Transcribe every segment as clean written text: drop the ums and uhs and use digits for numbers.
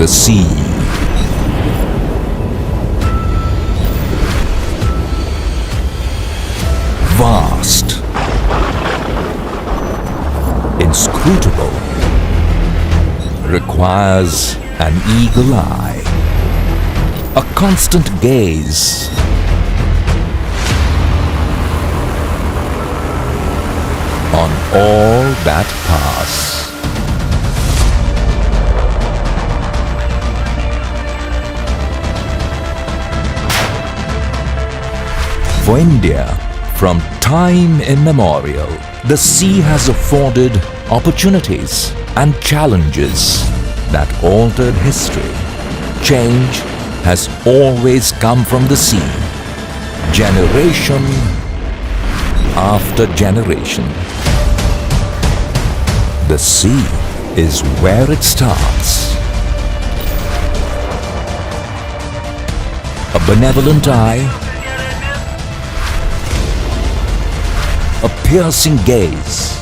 The sea. Vast. Inscrutable. Requires an eagle eye. A constant gaze. On all that pass. For India, from time immemorial, the sea has afforded opportunities and challenges that altered history. Change has always come from the sea, generation after generation. The sea is where it starts. A benevolent eye, a piercing gaze,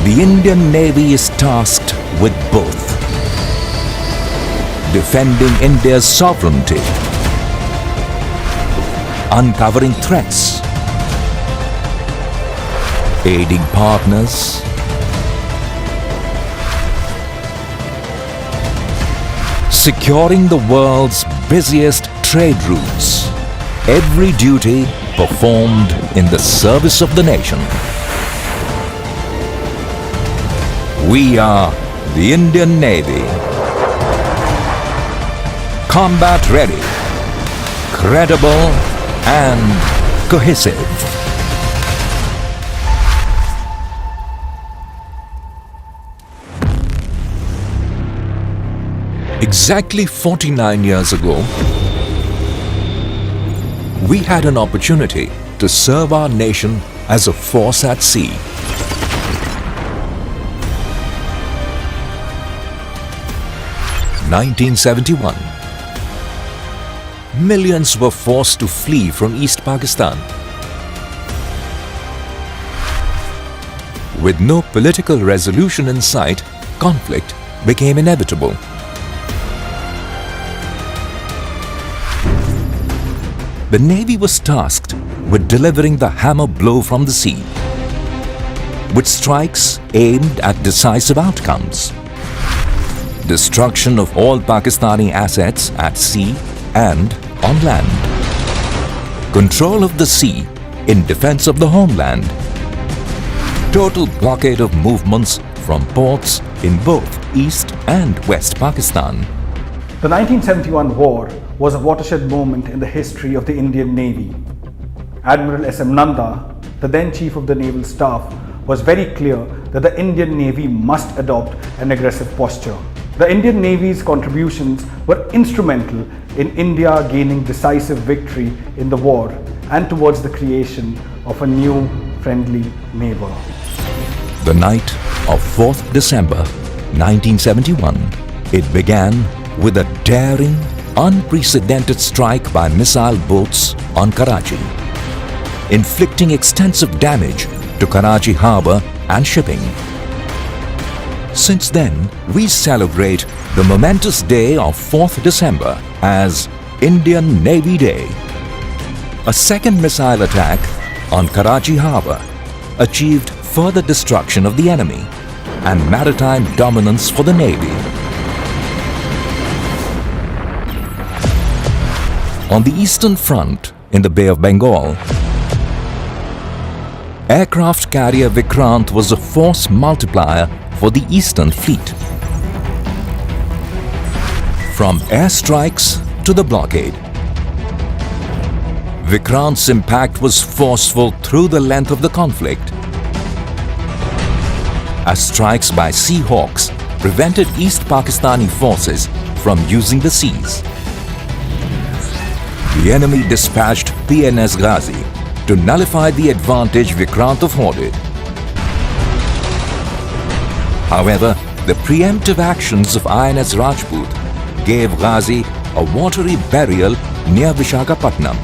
the Indian Navy is tasked with both. Defending India's sovereignty, uncovering threats, aiding partners, securing the world's busiest trade routes. Every duty performed in the service of the nation. We are the Indian Navy. Combat ready, credible and cohesive. Exactly 49 years ago, we had an opportunity to serve our nation as a force at sea. In 1971, millions were forced to flee from East Pakistan. With no political resolution in sight, conflict became inevitable. The Navy was tasked with delivering the hammer blow from the sea, with strikes aimed at decisive outcomes. Destruction of all Pakistani assets at sea and on land. Control of the sea in defense of the homeland. Total blockade of movements from ports in both East and West Pakistan. The 1971 war was a watershed moment in the history of the Indian Navy. Admiral S.M. Nanda, the then Chief of the Naval Staff, was very clear that the Indian Navy must adopt an aggressive posture. The Indian Navy's contributions were instrumental in India gaining decisive victory in the war and towards the creation of a new friendly neighbor. The night of 4th December 1971, it began with a daring, unprecedented strike by missile boats on Karachi, inflicting extensive damage to Karachi harbour and shipping. Since then, we celebrate the momentous day of 4th December as Indian Navy Day. A second missile attack on Karachi harbour achieved further destruction of the enemy and maritime dominance for the Navy. On the Eastern Front, in the Bay of Bengal, aircraft carrier Vikrant was a force multiplier for the Eastern Fleet. From airstrikes to the blockade, Vikrant's impact was forceful through the length of the conflict, as strikes by Sea Hawks prevented East Pakistani forces from using the seas. The enemy dispatched PNS Ghazi to nullify the advantage Vikrant afforded. However, the preemptive actions of INS Rajput gave Ghazi a watery burial near Vishakhapatnam.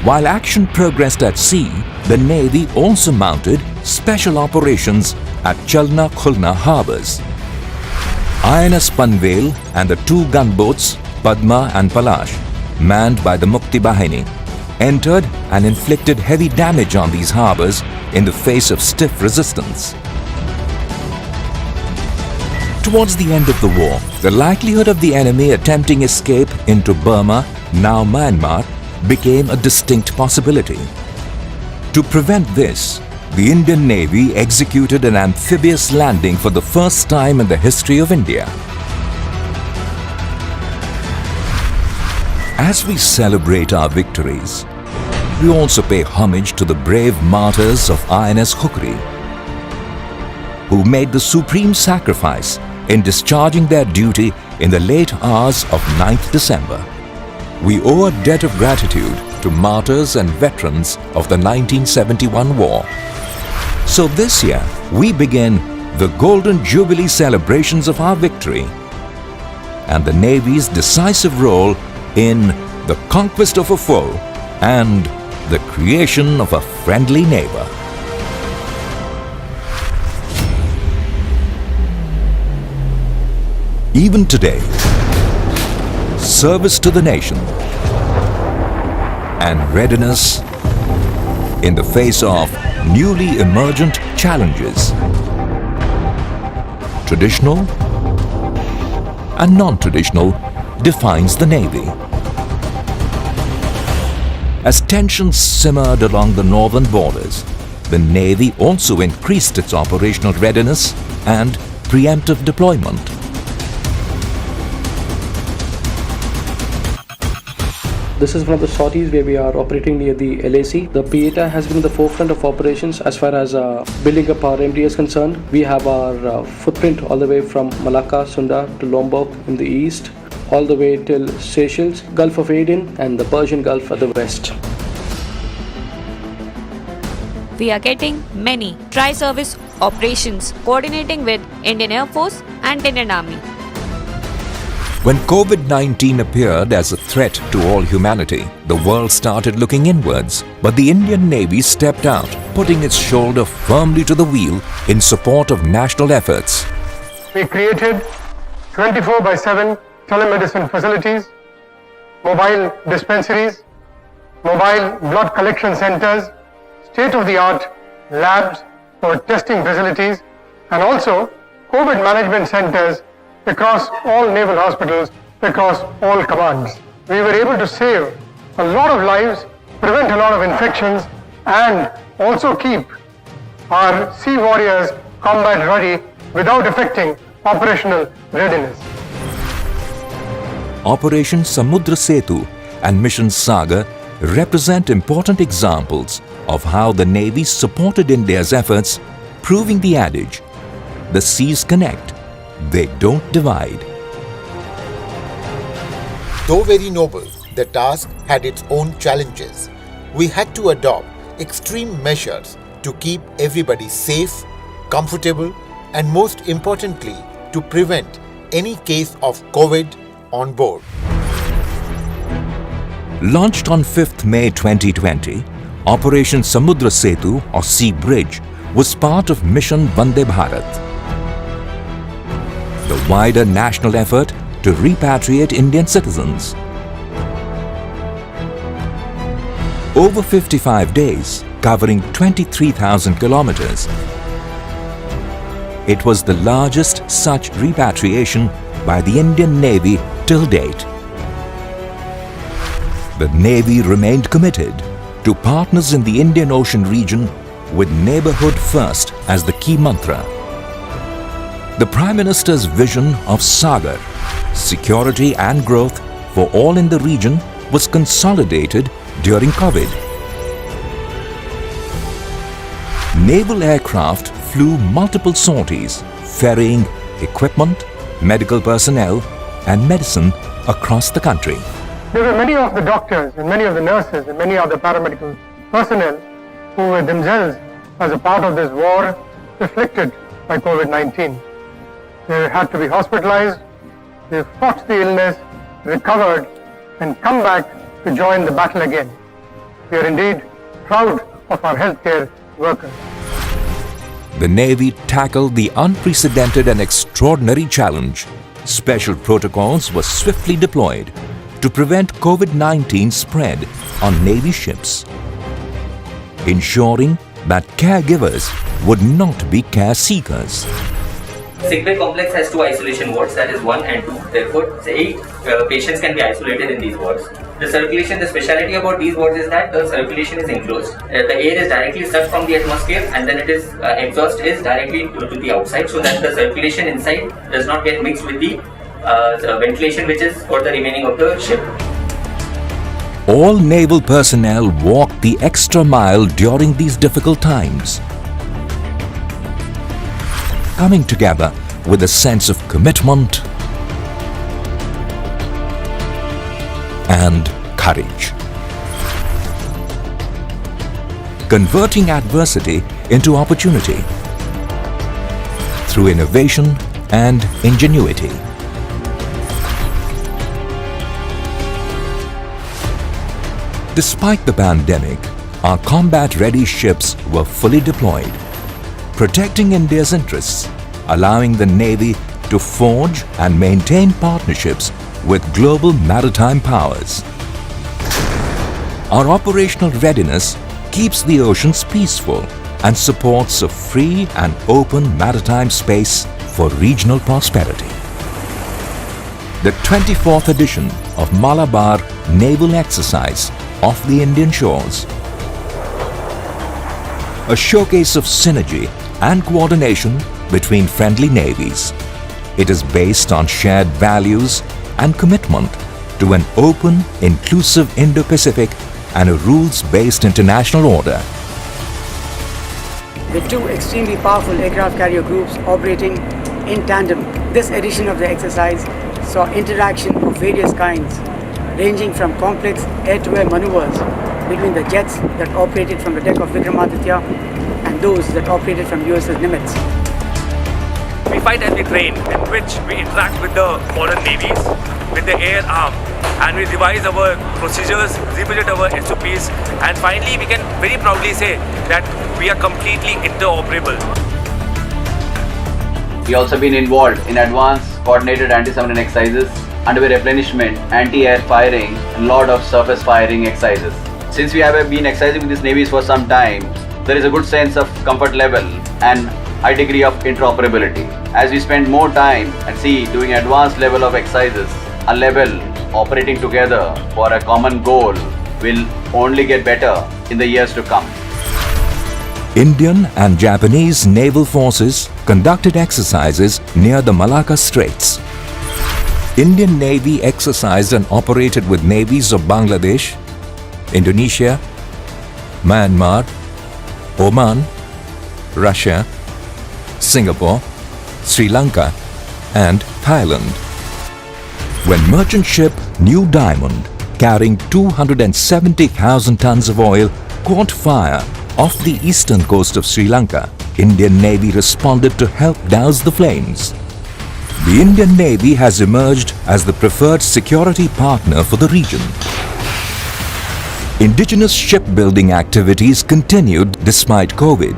While action progressed at sea, the Navy also mounted special operations at Chalna Khulna harbours. INS Panvel and the two gunboats Padma and Palash, manned by the Mukti Bahini, entered and inflicted heavy damage on these harbours in the face of stiff resistance. Towards the end of the war, the likelihood of the enemy attempting escape into Burma, now Myanmar, became a distinct possibility. To prevent this, the Indian Navy executed an amphibious landing for the first time in the history of India. As we celebrate our victories, we also pay homage to the brave martyrs of INS Khukri, who made the supreme sacrifice in discharging their duty in the late hours of 9th December. We owe a debt of gratitude to martyrs and veterans of the 1971 war. So this year, we begin the Golden Jubilee celebrations of our victory and the Navy's decisive role in the conquest of a foe and the creation of a friendly neighbor. Even today, service to the nation and readiness in the face of newly emergent challenges, traditional and non-traditional, defines the Navy. As tensions simmered along the northern borders, the Navy also increased its operational readiness and preemptive deployment. This is one of the sorties where we are operating near the LAC. The Pieta has been in the forefront of operations as far as building up our MD is concerned. We have our footprint all the way from Malacca, Sunda to Lombok in the east, all the way till Seychelles, Gulf of Aden and the Persian Gulf at the west. We are getting many tri-service operations coordinating with Indian Air Force and Indian Army. When COVID-19 appeared as a threat to all humanity, the world started looking inwards. But the Indian Navy stepped out, putting its shoulder firmly to the wheel in support of national efforts. We created 24/7 telemedicine facilities, mobile dispensaries, mobile blood collection centers, state-of-the-art labs for testing facilities, and also COVID management centers across all naval hospitals, across all commands. We were able to save a lot of lives, prevent a lot of infections, and also keep our sea warriors combat ready without affecting operational readiness. Operation Samudra Setu and Mission Sagar represent important examples of how the Navy supported India's efforts, proving the adage, the seas connect, they don't divide. Though very noble, the task had its own challenges. We had to adopt extreme measures to keep everybody safe, comfortable, and most importantly, to prevent any case of COVID on board. Launched on 5th May 2020, Operation Samudra Setu or Sea Bridge was part of Mission Vande Bharat, the wider national effort to repatriate Indian citizens. Over 55 days, covering 23,000 kilometers, it was the largest such repatriation by the Indian Navy till date. The Navy remained committed to partners in the Indian Ocean region with neighborhood first as the key mantra. The Prime Minister's vision of Sagar, security and growth for all in the region, was consolidated during COVID. Naval aircraft flew multiple sorties, ferrying equipment, medical personnel, and medicine across the country. There were many of the doctors and many of the nurses and many of the paramedical personnel who were themselves as a part of this war afflicted by COVID-19. They had to be hospitalized, they fought the illness, recovered, and come back to join the battle again. We are indeed proud of our healthcare workers. the Navy tackled the unprecedented and extraordinary challenge. Special protocols were swiftly deployed to prevent COVID-19 spread on Navy ships, ensuring that caregivers would not be care seekers. Sick bay complex has 2 isolation wards, that is 1 and 2. Therefore, 8 patients can be isolated in these wards. The speciality about these wards is that the circulation is enclosed. The air is directly sucked from the atmosphere and then it is exhaust is directly to the outside, so that the circulation inside does not get mixed with the ventilation which is for the remaining of the ship. All naval personnel walked the extra mile during these difficult times, coming together with a sense of commitment and courage, converting adversity into opportunity through innovation and ingenuity. Despite the pandemic, our combat-ready ships were fully deployed, protecting India's interests, allowing the Navy to forge and maintain partnerships with global maritime powers. Our operational readiness keeps the oceans peaceful and supports a free and open maritime space for regional prosperity. The 24th edition of Malabar Naval Exercise off the Indian shores, a showcase of synergy and coordination between friendly navies. It is based on shared values and commitment to an open, inclusive Indo-Pacific and a rules-based international order. With 2 extremely powerful aircraft carrier groups operating in tandem, this edition of the exercise saw interaction of various kinds, ranging from complex air-to-air maneuvers between the jets that operated from the deck of Vikramaditya and those that operated from USS Nimitz. We fight as we train, in which we interact with the foreign navies, with the air arm, and we revise our procedures, revisit our SOPs, and finally we can very proudly say that we are completely interoperable. We also been involved in advanced coordinated anti-submarine exercises, underway replenishment, anti-air firing, and lot of surface firing exercises. Since we have been exercising with these navies for some time, there is a good sense of comfort level and high degree of interoperability. As we spend more time at sea doing advanced level of exercises, a level operating together for a common goal will only get better in the years to come. Indian and Japanese naval forces conducted exercises near the Malacca Straits. Indian Navy exercised and operated with navies of Bangladesh, Indonesia, Myanmar, Oman, Russia, Singapore, Sri Lanka, and Thailand. When merchant ship New Diamond, carrying 270,000 tons of oil, caught fire off the eastern coast of Sri Lanka, Indian Navy responded to help douse the flames. The Indian Navy has emerged as the preferred security partner for the region. Indigenous shipbuilding activities continued despite COVID,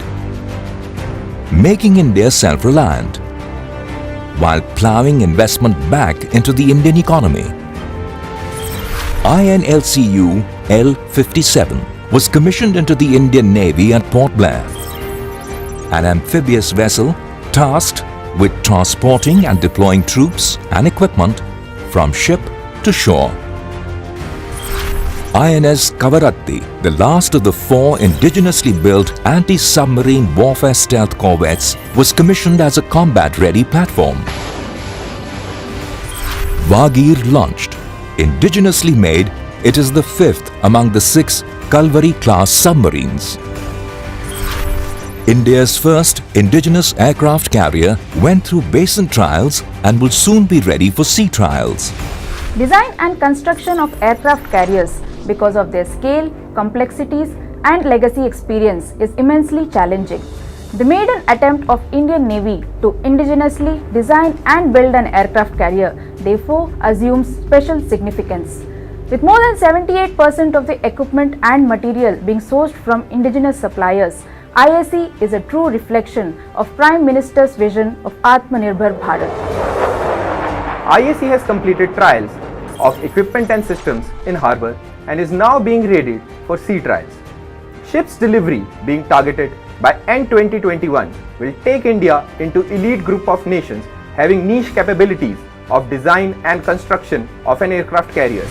making India self-reliant, while ploughing investment back into the Indian economy. INLCU L-57 was commissioned into the Indian Navy at Port Blair, an amphibious vessel tasked with transporting and deploying troops and equipment from ship to shore. INS Kavaratti, the last of the 4 indigenously built anti-submarine warfare stealth corvettes, was commissioned as a combat-ready platform. Vagir launched. Indigenously made, it is the 5th among the 6 Kalvari-class submarines. India's first indigenous aircraft carrier went through basin trials and will soon be ready for sea trials. Design and construction of aircraft carriers, because of their scale, complexities and legacy experience, is immensely challenging. The maiden attempt of Indian Navy to indigenously design and build an aircraft carrier therefore assumes special significance. With more than 78% of the equipment and material being sourced from indigenous suppliers, IAC is a true reflection of Prime Minister's vision of Atmanirbhar Bharat. IAC has completed trials of equipment and systems in harbour and is now being readied for sea trials. Ships delivery being targeted by end 2021 will take India into elite group of nations having niche capabilities of design and construction of an aircraft carrier.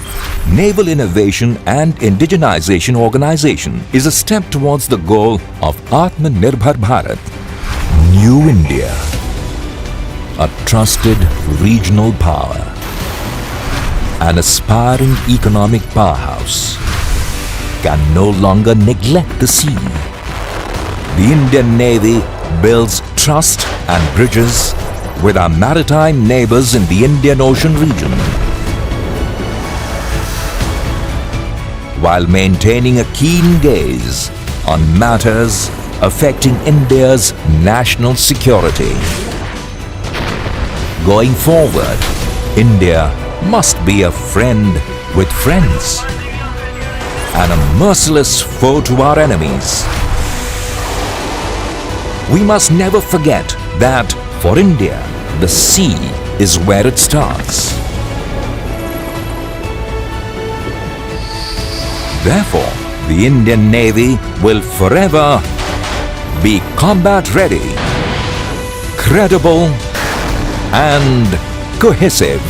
Naval Innovation and Indigenization Organization is a step towards the goal of Atmanirbhar Bharat, New India, a trusted regional power, an aspiring economic powerhouse, can no longer neglect the sea. The Indian Navy builds trust and bridges with our maritime neighbors in the Indian Ocean region, while maintaining a keen gaze on matters affecting India's national security. Going forward, India must be a friend with friends and a merciless foe to our enemies. We must never forget that for India, the sea is where it starts. Therefore, the Indian Navy will forever be combat ready, credible and cohesive.